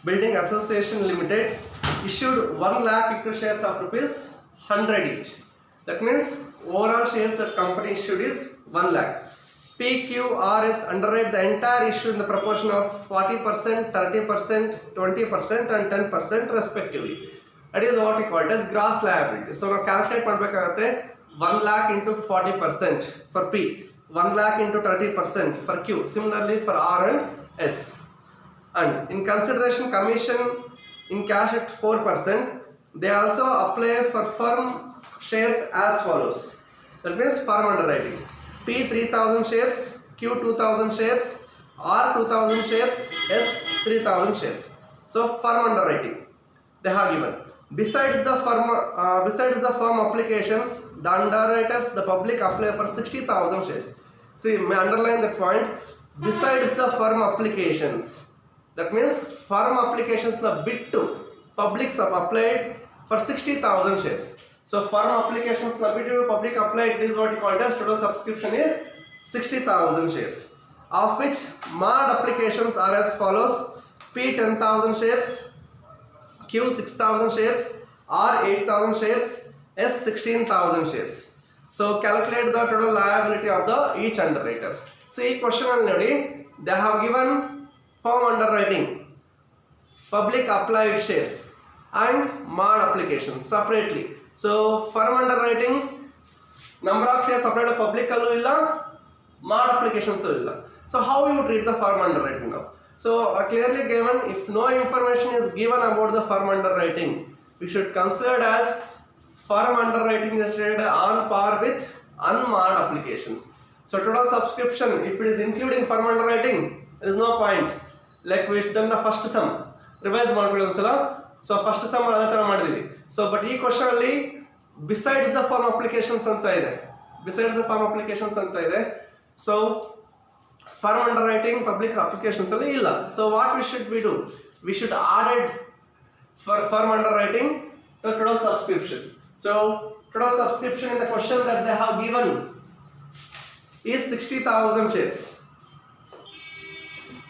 Building Association Limited issued 1 lakh equity shares of rupees 100 each. That means overall shares that company issued is 1 lakh. PQRS underwrite the entire issue in the proportion of 40%, 30%, 20% and 10% respectively. That is what we call it as gross liability. So now calculate madbekagutte 1 lakh into 40% for P, 1 lakh into 30% for Q. Similarly for R and S. And in consideration commission in cash at 4%, they also apply for firm shares as follows. That means firm underwriting. P 3000 shares, Q 2000 shares, R 2000 shares, S 3000 shares. So firm underwriting they have given. Besides the firm applications, the underwriters, the public apply for 60,000 shares. See, may underline that point. Besides the firm applications, that means firm applications the bid to public have applied for 60,000 shares. So firm applications the bid to public applied is what you call it as total subscription is 60,000 shares, of which MARD applications are as follows: P 10,000 shares, Q 6,000 shares, R 8,000 shares, S 16,000 shares. So calculate the total liability of the each underwriters. See, question already they have given firm underwriting, public applied shares and MARD applications separately. So firm underwriting number of shares applied to public allu illa, MARD applications illa. So how you treat the firm underwriting now? So clearly given, if no information is given about the firm underwriting, we should consider it as firm underwriting is treated on par with unmarred applications. So total subscription, if it is including firm underwriting, there is no point. Like we done the first sum, revise ಮಾಡ್ಕೊಳ್ಳೋದು. So first sum ಅದೇ ತರ ಮಾಡಿದೀವಿ. So but ಈ question ಅಲ್ಲಿ besides the firm applications ಅಂತ ಇದೆ. Besides the firm applications ಅಂತ ಇದೆ. So firm underwriting public applications ಅಲ್ಲಿ ಇಲ್ಲ. So what we do? We should add it for firm underwriting to total subscription. So total subscription in the question that they have given is 60,000 shares.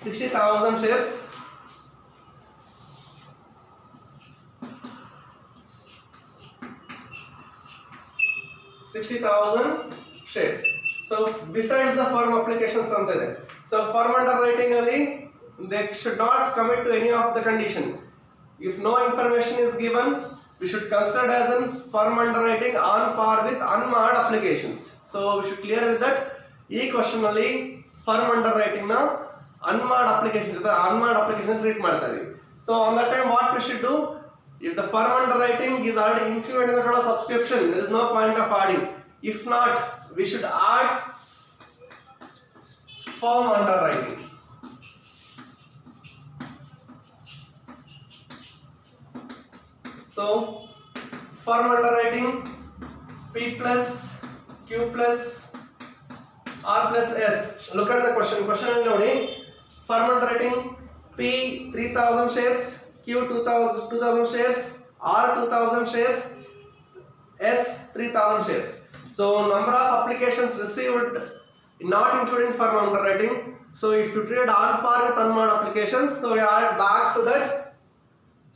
60,000 shares. shares. So besides the firm applications anta ide. So firm underwriting alli they should not commit to any of the condition. If no information is given, we should consider as a firm underwriting on par with unmarred applications. So we should clear with that. Ee question alli firm underwriting na unmarred applications treat ಮಾಡ್ತಾ ಇದೀವಿ. So on that time what we should do? If the firm underwriting is already included in the total subscription, there is no point of adding. If not, we should add firm underwriting. So firm underwriting P plus Q plus R plus S. Look at the question. Question is nodi. Firm underwriting P 3000 shares, Q 2000 shares, R 2000 shares, S 3000 shares. So number of applications received not including firm underwriting. So if you treat on par with unmarred applications, so we add back to that.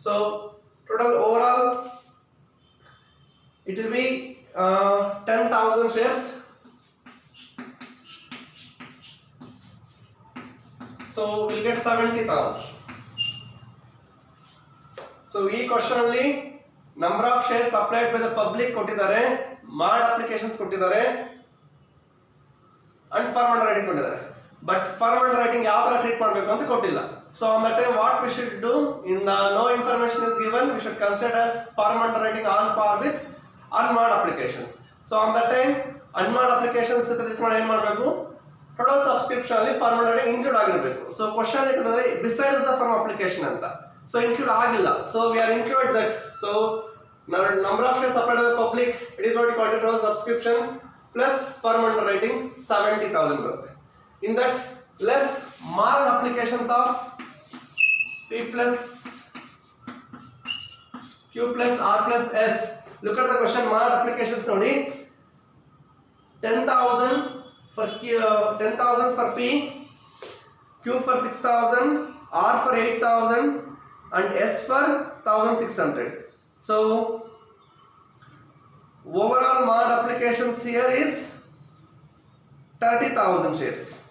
So total overall it will be 10,000 shares. So we'll get 70,000. So ಈ question ಅಲ್ಲಿ number of shares applied by the public ಕೊಟ್ಟಿದ್ದಾರೆ, MARD applications ಕೊಟ್ಟಿದ್ದಾರೆ and firm underwriting ಕೊಟ್ಟಿದ್ದಾರೆ. But firm underwriting ಯಾವ ತರ treat ಮಾಡಬೇಕು ಅಂತ ಕೊಟ್ಟಿಲ್ಲ. So on that time what we should do, in the no information is given, we should consider as firm underwriting on par with unmarred applications. So on that time unmarred applications treat ಮಾಡಿ ಏನು ಮಾಡಬೇಕು? Total subscription ಅಲ್ಲಿ firm underwriting include ಆಗಿರಬೇಕು. So question ಏನಿದೆ besides the firm application ಅಂತ. So include agilla. So we are include that. So number of shares applied to the public, it is what we call it total subscription plus firm underwriting 70,000 ಬರುತ್ತೆ. In that less MARD applications of P plus Q plus R plus S. Look at the question. MARD applications ನೋಡಿ 10,000 for Q, 10,000 for P, Q for 6,000, R for 8,000 and S for 1600. So overall mod applications here is 30,000 shares.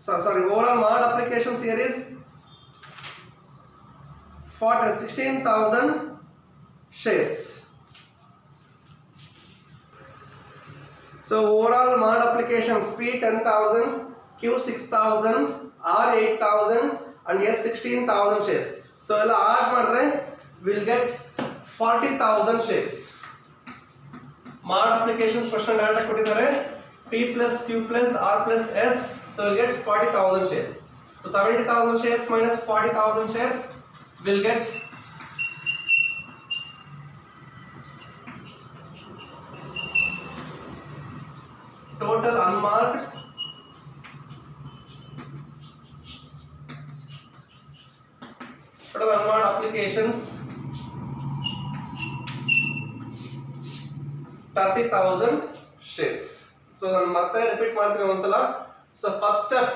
Sorry, overall mod applications here is 16,000 shares. So overall mod applications P 10,000, Q 6,000, R 8,000 and S 16,000 shares. So ella add madre we'll get 40,000 shares. Mod applications question direct kottidare P plus Q plus R plus S, so we'll get 40,000 shares. So 70,000 shares minus 40,000 shares will get total unmarked applications 30,000 shares. So ಮತ್ತೆ repeat ಮಾಡ್ತೀನಿ ಒಂದ್ಸಲ. So first step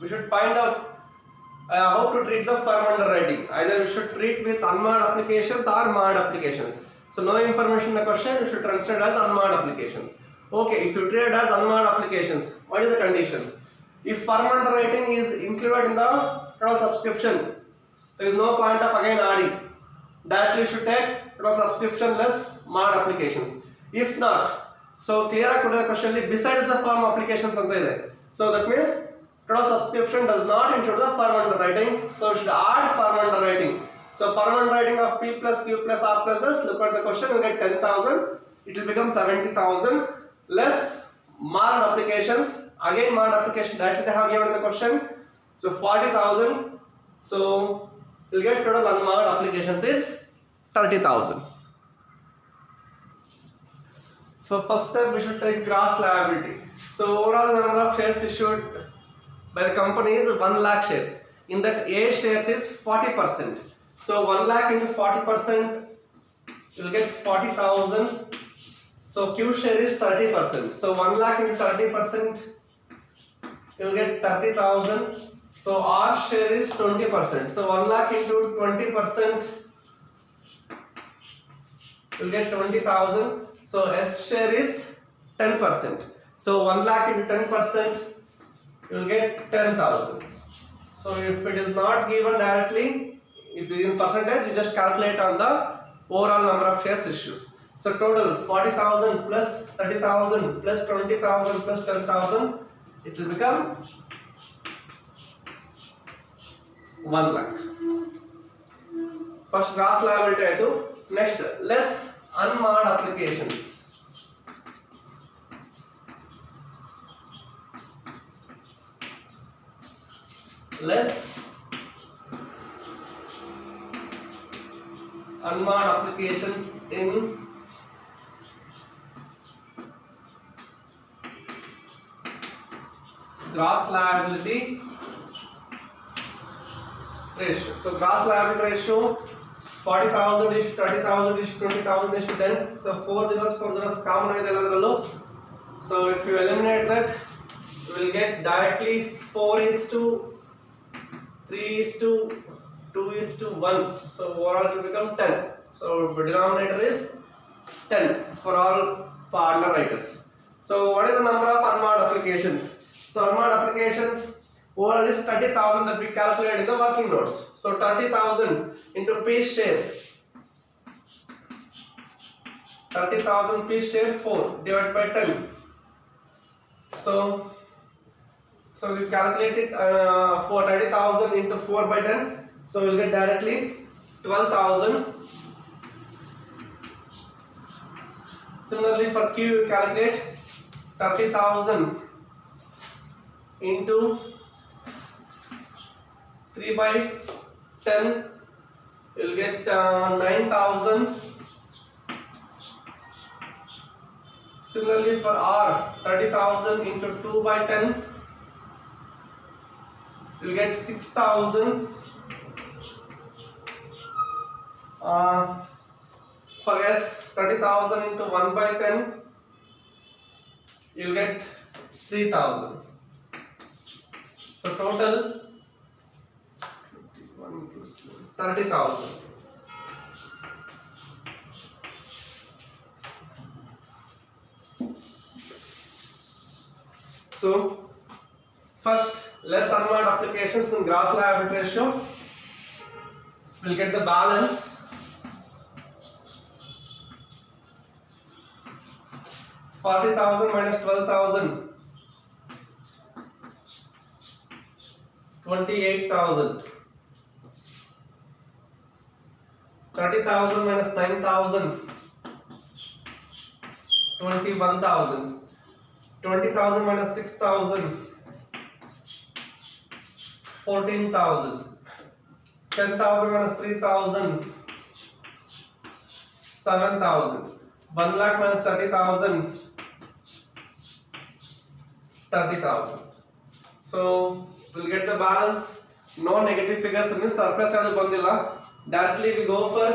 we should find out how to treat the firm underwriting. Either we should treat with unmarked applications or marked applications. So no information in the question, you should consider as unmarked applications. Okay, if you treat it as unmarked applications, what is the conditions? If firm underwriting is included in the total subscription, there is no point of again adding. Directly you should take total subscription less marked applications. If not, so clear the question besides the firm applications anta ide. So that means total subscription does not include the firm underwriting, so you should add firm underwriting. So firm underwriting of P plus Q plus R plus S, look at the question, you get 10,000, it will become 70,000 less marked applications, again marked application directly they have given in the question, so 40,000, so you'll get total unmarked applications is 30,000. So first step we should take gross liability. So overall number of shares issued by the company is 1 lakh shares. In that A shares is 40%. So 1 lakh into 40%, you will get 40,000. So Q share is 30%. So 1 lakh into 30%, you will get 30,000. So R share is 20%. So 1 lakh into 20%, you will get 20,000. So S share is 10%. So 1 lakh into 10%, you will get 10,000. So if it is not given directly, if it is in percentage, you just calculate on the overall number of shares issues. So total 40,000 plus 30,000 plus 20,000 plus 10,000, it will become 1 lakh. First gross liability aitu. Next, less unmarked applications. Less unmarked applications in gross liability ratio. So gross liability ratio 40,000 is 30,000 is 20,000 is to 10. So 4 zeros common with another. So if you eliminate that, you will get directly 4:3:2:1. So overall it will become 10. So the denominator is 10 for all underwriters. So what is the number of unmarked applications? So unmarked applications overall is 30,000 that we calculated in the working notes. So 30,000 into P share. 30,000 P share 4 divided by 10. So we calculate it for 30,000 into 4 by 10. So we'll get directly 12,000. Similarly for Q, you calculate 30,000 into 3 by 10, you'll get 9,000. Similarly for R, 30,000 into 2 by 10, you'll get 6,000. For S, 30,000 into 1 by 10, you'll get 3,000. So total 30,000. So first, less unmarked applications in gross liability ratio. We'll get the balance. 40,000 minus 12,000. 28,000. 30,000 minus 9,000. 21,000. 20,000 minus 6,000. 14,000. 10,000 minus 3,000. 7,000. 1 lakh minus 30,000. 30,000. So we'll get the balance. No negative figures means surplus as bandila. Directly we go for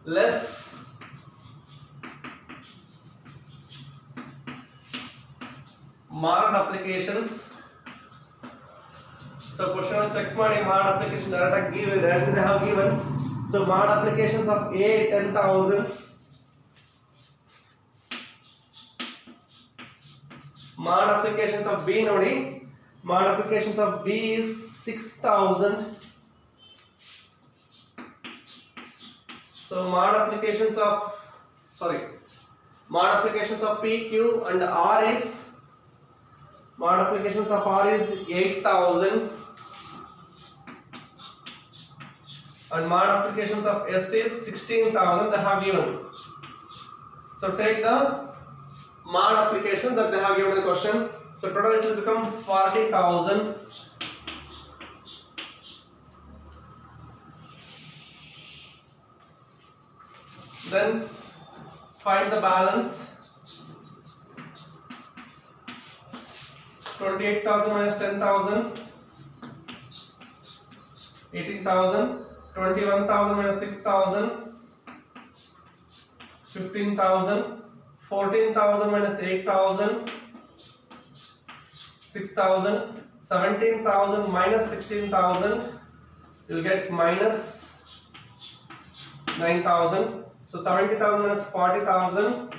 less marked applications. So question check ಮಾಡಿ marked application directly they have given. So marked applications of A 10,000. Marked applications of B ನೋಡಿ. Marked applications of B is 6,000. So marked applications of P, Q and R is marked applications of R is 8,000 and marked applications of S is 16,000 they have given. So take the marked application that they have given in the question. So total it will become 40,000. Then find the balance. 28,000 minus 10,000. 18,000. 21,000 minus 6,000. 15,000. 14,000 minus 8,000. 6,000. 17,000 minus 16,000. You'll get minus 9,000. So 70,000 minus 40,000.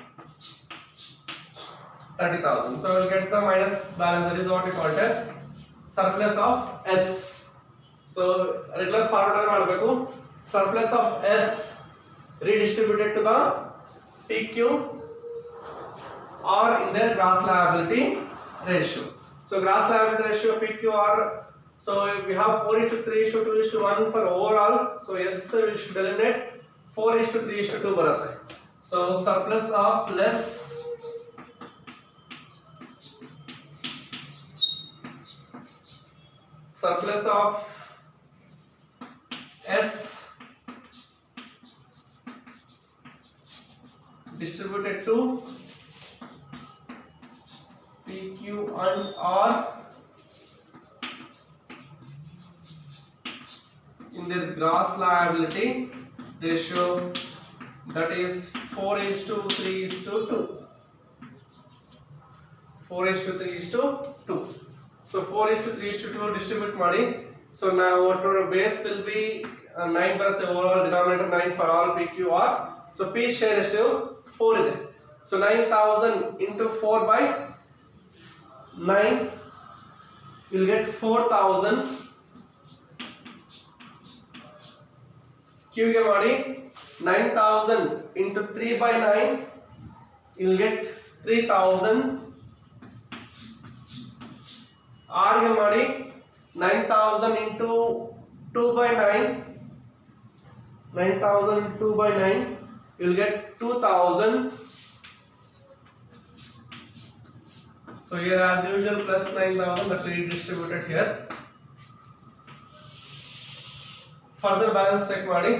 30,000. So we'll get the minus balance. That is what we call it as surplus of S. So regular forward ಮಾಡಬೇಕು. Surplus of S redistributed to the PQ or in their gross liability ratio. So gross liability ratio PQR. So we have 4:3:2:1 for overall. So S we should eliminate 4:3:2 ಬರುತ್ತೆ. So surplus of less surplus of S distributed to PQ and R in their gross liability ratio, that is 4:3:2. 4:3:2. So 4:3:2 distribute ಮಾಡಿ. So now total base will be 9 ಬರುತ್ತೆ, overall denominator 9 for all PQR. So P share ಎಷ್ಟು 4 ಇದೆ. So 9,000 into 4 by 9 you'll get 4,000. Q ಗೆ ಮಾಡಿ 9,000 into 3 by 9 you'll get 3,000. R ಗೆ ಮಾಡಿ 9,000 into 2 by 9 9,000 2 by 9 you'll get 2,000. So here as usual plus 9,000 that redistributed here. Further balance check ಮಾಡಿ.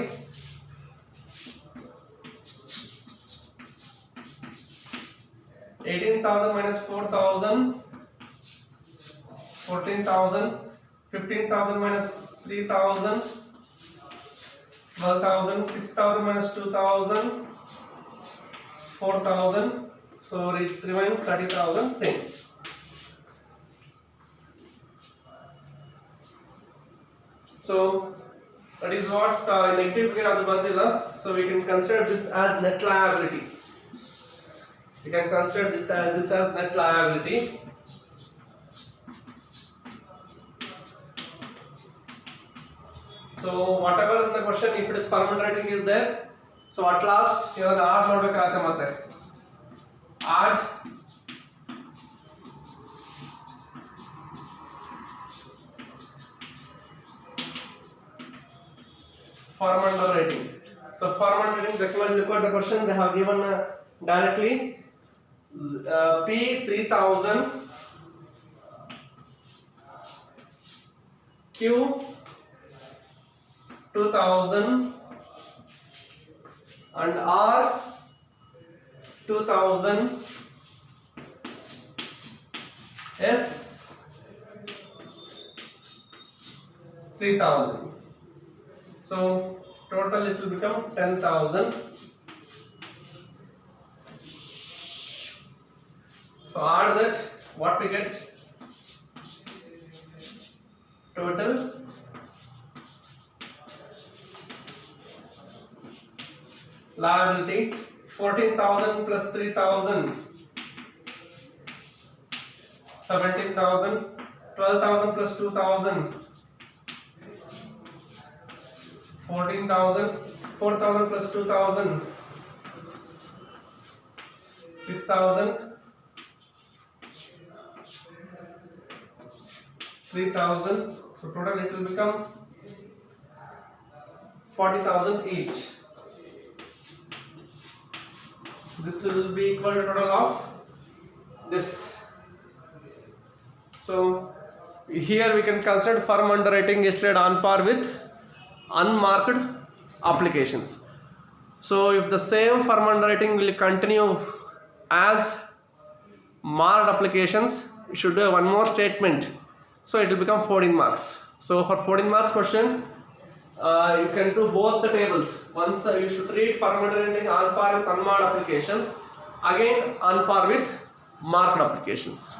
18,000 minus 4,000. 14,000. 15,000 minus 3,000. 12,000. 6,000 minus 2,000. 4,000. So it remains 30,000 same. So that is what negative figure adu bandilla. So we can consider this as net liability. We can consider this as net liability. So whatever in the question, if it is permanent writing is there, so at last here add ನೋಡಬೇಕಾಗುತ್ತೆ ಮತ್ತೆ add firm underwriting. So firm underwriting, when you look at the question, they have given directly P 3000, Q 2000 and R 2000, S 3000. So total it will become 10,000. So add that, what we get? Total liability 14,000 plus 3,000, 17,000, 12,000 plus 2,000, 14,000, 4,000 plus 2,000, 6,000, 3,000. So total it will become 40,000 each. This will be equal to total of this. So here we can consider firm underwriting is trade on par with unmarked applications. So if the same firm underwriting will continue as marked applications, you should do one more statement. So it will become 14 marks. So for 14 marks question, you can do both the tables. Once you should read firm underwriting on par with unmarked applications, again on par with marked applications.